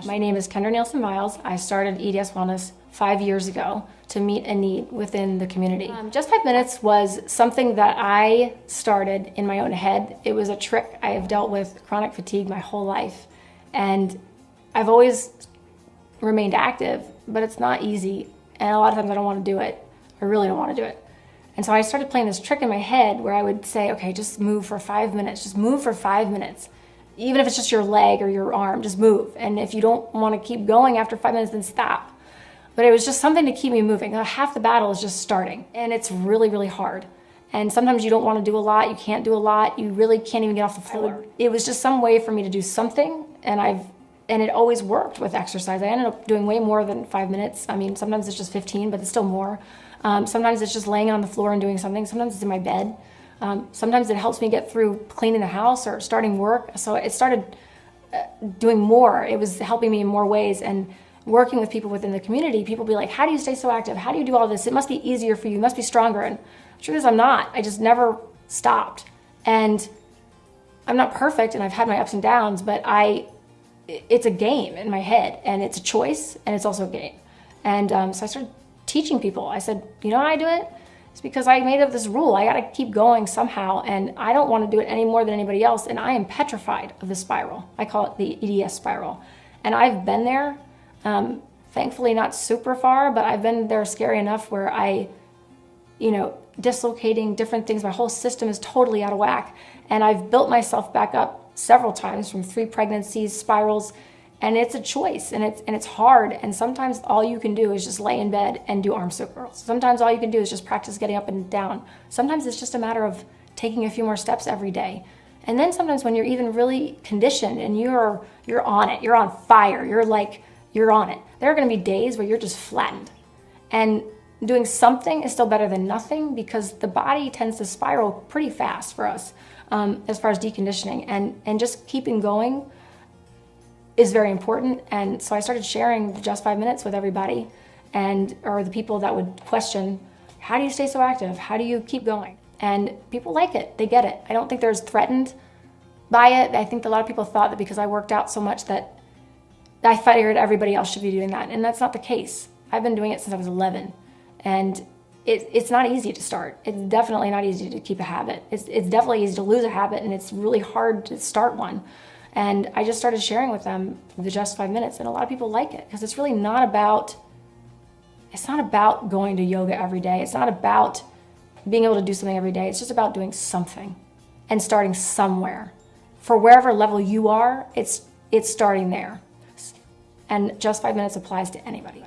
My name is Kendra Neilsen Myles. I started EDS Wellness 5 years ago to meet a need within the community. Just 5 minutes was something that I started in my own head. It was a trick. I have dealt with chronic fatigue my whole life, and I've always remained active, but it's not easy, and a lot of times I don't want to do it. I really don't want to do it. And so I started playing this trick in my head where I would say, okay, just move for 5 minutes, just move for 5 minutes. Even if it's just your leg or your arm, just move. And if you don't want to keep going after 5 minutes, then stop. But it was just something to keep me moving. Half the battle is just starting, and it's really, really hard. And sometimes you don't want to do a lot, you can't do a lot, you really can't even get off the floor. It was just some way for me to do something, and it always worked with exercise. I ended up doing way more than 5 minutes. I mean, sometimes it's just 15, but it's still more. Sometimes it's just laying on the floor and doing something. Sometimes it's in my bed. Sometimes it helps me get through cleaning the house or starting work. So it started doing more. It was helping me in more ways. And working with people within the community, people be like, how do you stay so active? How do you do all this? It must be easier for you. You must be stronger. And the truth is I'm not. I just never stopped. And I'm not perfect, and I've had my ups and downs, but it's a game in my head, and it's a choice, and it's also a game. And so I started teaching people. I said, you know how I do it? It's because I made up this rule. I got to keep going somehow, and I don't want to do it any more than anybody else, and I am petrified of the spiral. I call it the EDS spiral. And I've been there, thankfully not super far, but I've been there scary enough where dislocating different things, my whole system is totally out of whack. And I've built myself back up several times from 3 pregnancies, spirals, and it's a choice, and it's hard. And sometimes all you can do is just lay in bed and do arm circles. Sometimes all you can do is just practice getting up and down. Sometimes it's just a matter of taking a few more steps every day. And then sometimes when you're even really conditioned and you're on it, you're on fire, you're on it. There are going to be days where you're just flattened. And doing something is still better than nothing, because the body tends to spiral pretty fast for us as far as deconditioning. And just keeping going is very important. And so I started sharing just 5 minutes with everybody, or the people that would question, how do you stay so active? How do you keep going? And people like it, they get it. I don't think they're threatened by it. I think a lot of people thought that because I worked out so much that I figured everybody else should be doing that. And that's not the case. I've been doing it since I was 11. And it's not easy to start. It's definitely not easy to keep a habit. It's definitely easy to lose a habit, and it's really hard to start one. And I just started sharing with them the just 5 minutes, and a lot of people like it, because it's really not about going to yoga every day. It's not about being able to do something every day. It's just about doing something and starting somewhere. For wherever level you are, it's starting there. And just 5 minutes applies to anybody.